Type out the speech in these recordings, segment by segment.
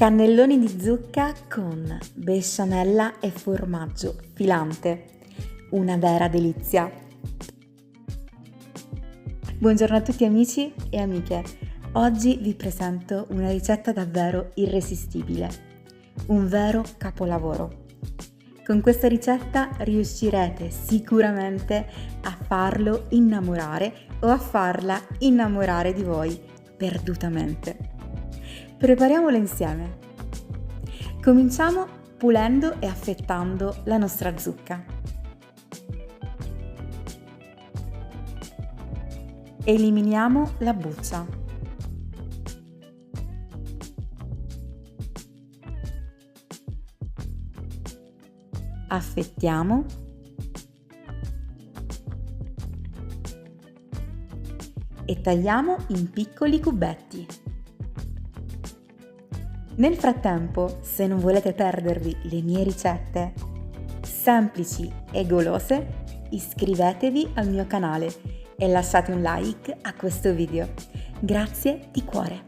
Cannelloni di zucca con besciamella e formaggio filante. Una vera delizia. Buongiorno a tutti amici e amiche. Oggi vi presento una ricetta davvero irresistibile. Un vero capolavoro. Con questa ricetta riuscirete sicuramente a farlo innamorare o a farla innamorare di voi perdutamente. Prepariamola insieme. Cominciamo pulendo e affettando la nostra zucca. Eliminiamo la buccia. Affettiamo. E tagliamo in piccoli cubetti. Nel frattempo, se non volete perdervi le mie ricette semplici e golose, iscrivetevi al mio canale e lasciate un like a questo video. Grazie di cuore.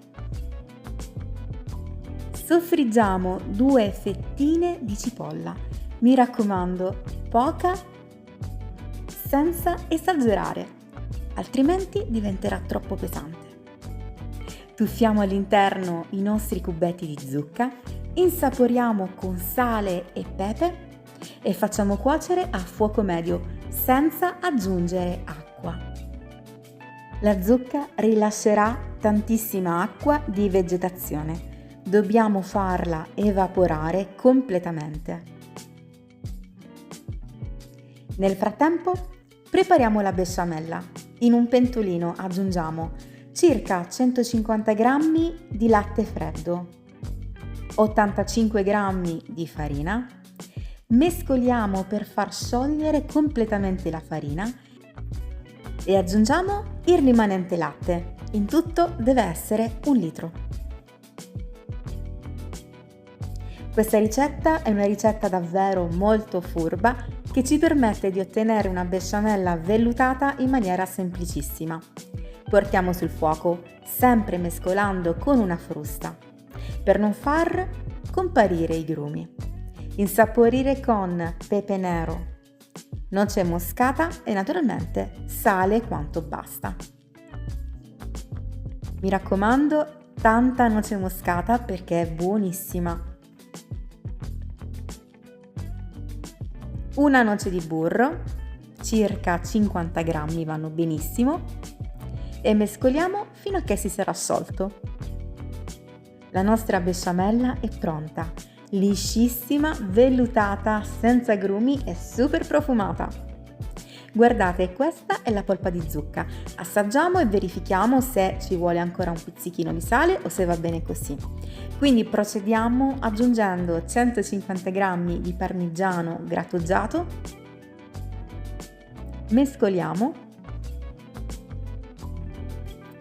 Soffriggiamo 2 fettine di cipolla. Mi raccomando, poca, senza esagerare, altrimenti diventerà troppo pesante. Tuffiamo all'interno i nostri cubetti di zucca, insaporiamo con sale e pepe e facciamo cuocere a fuoco medio senza aggiungere acqua. La zucca rilascerà tantissima acqua di vegetazione. Dobbiamo farla evaporare completamente. Nel frattempo prepariamo la besciamella. In un pentolino aggiungiamo circa 150 g di latte freddo, 85 g di farina, mescoliamo per far sciogliere completamente la farina e aggiungiamo il rimanente latte. In tutto deve essere 1 litro. Questa ricetta è una ricetta davvero molto furba che ci permette di ottenere una besciamella vellutata in maniera semplicissima. Portiamo sul fuoco, sempre mescolando con una frusta, per non far comparire i grumi. Insaporire con pepe nero, noce moscata e naturalmente sale quanto basta. Mi raccomando, tanta noce moscata perché è buonissima. Una noce di burro, circa 50 grammi vanno benissimo, e mescoliamo fino a che si sarà sciolto. La nostra besciamella è pronta, liscissima, vellutata, senza grumi e super profumata. Guardate, questa è la polpa di zucca. Assaggiamo e verifichiamo se ci vuole ancora un pizzichino di sale o se va bene così. Quindi procediamo aggiungendo 150 g di parmigiano grattugiato, mescoliamo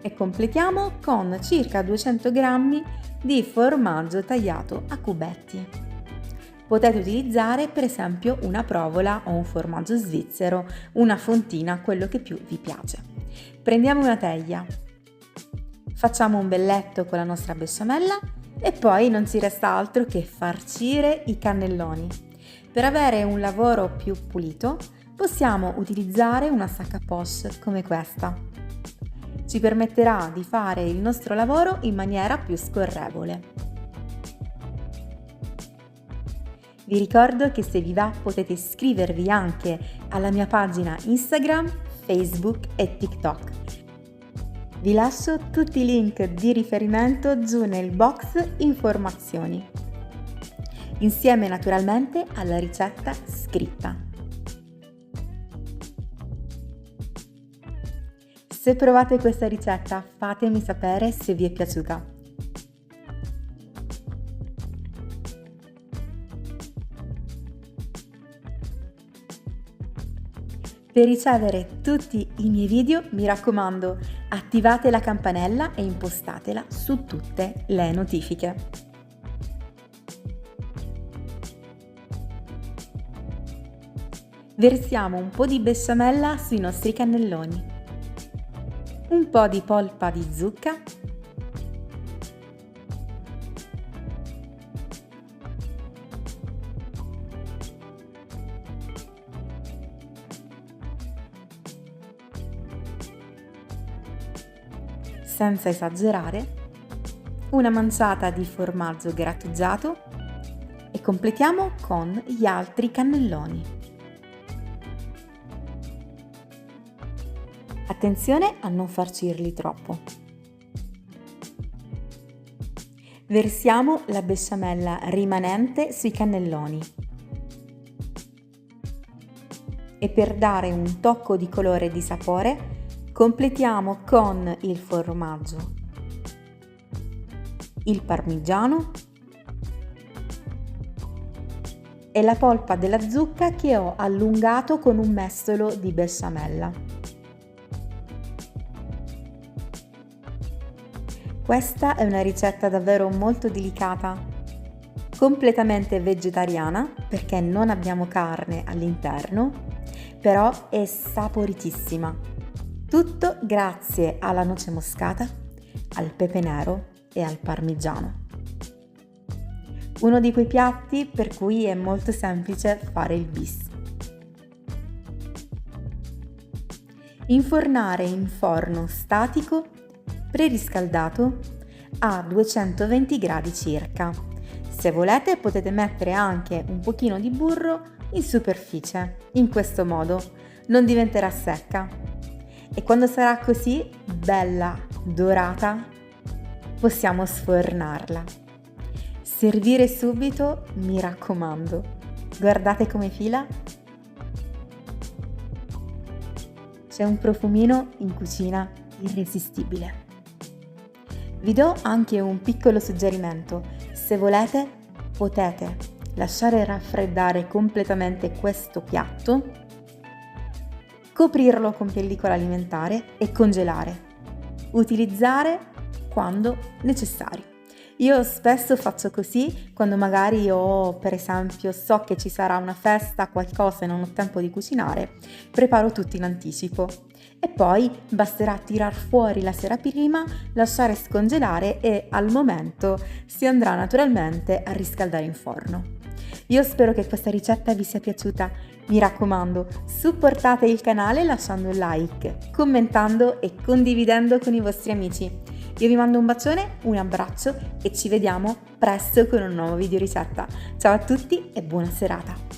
e completiamo con circa 200 g di formaggio tagliato a cubetti. Potete utilizzare per esempio una provola o un formaggio svizzero, una fontina, quello che più vi piace. Prendiamo una teglia, facciamo un belletto con la nostra besciamella e poi non ci resta altro che farcire i cannelloni. Per avere un lavoro più pulito possiamo utilizzare una sac à poche come questa. Ci permetterà di fare il nostro lavoro in maniera più scorrevole. Vi ricordo che se vi va potete iscrivervi anche alla mia pagina Instagram, Facebook e TikTok. Vi lascio tutti i link di riferimento giù nel box informazioni, insieme naturalmente alla ricetta scritta. Se provate questa ricetta, fatemi sapere se vi è piaciuta. Per ricevere tutti i miei video, mi raccomando, attivate la campanella e impostatela su tutte le notifiche. Versiamo un po' di besciamella sui nostri cannelloni. Un po' di polpa di zucca senza esagerare, una manciata di formaggio grattugiato e completiamo con gli altri cannelloni. Attenzione a non farcirli troppo. Versiamo la besciamella rimanente sui cannelloni e per dare un tocco di colore e di sapore completiamo con il formaggio, il parmigiano e la polpa della zucca che ho allungato con un mestolo di besciamella. Questa è una ricetta davvero molto delicata, completamente vegetariana perché non abbiamo carne all'interno, però è saporitissima. Tutto grazie alla noce moscata, al pepe nero e al parmigiano. Uno di quei piatti per cui è molto semplice fare il bis. Infornare in forno statico preriscaldato a 220 gradi circa. Se volete potete mettere anche un pochino di burro in superficie, in questo modo non diventerà secca. E quando sarà così bella dorata possiamo sfornarla. Servire subito, mi raccomando. Guardate come fila. C'è un profumino in cucina irresistibile. Vi do anche un piccolo suggerimento. Se volete, potete lasciare raffreddare completamente questo piatto, coprirlo con pellicola alimentare e congelare. Utilizzare quando necessario. Io spesso faccio così quando magari per esempio, so che ci sarà una festa, qualcosa e non ho tempo di cucinare, preparo tutto in anticipo e poi basterà tirar fuori la sera prima, lasciare scongelare e al momento si andrà naturalmente a riscaldare in forno. Io spero che questa ricetta vi sia piaciuta. Mi raccomando, supportate il canale lasciando un like, commentando e condividendo con i vostri amici. Io vi mando un bacione, un abbraccio e ci vediamo presto con un nuovo video ricetta. Ciao a tutti e buona serata!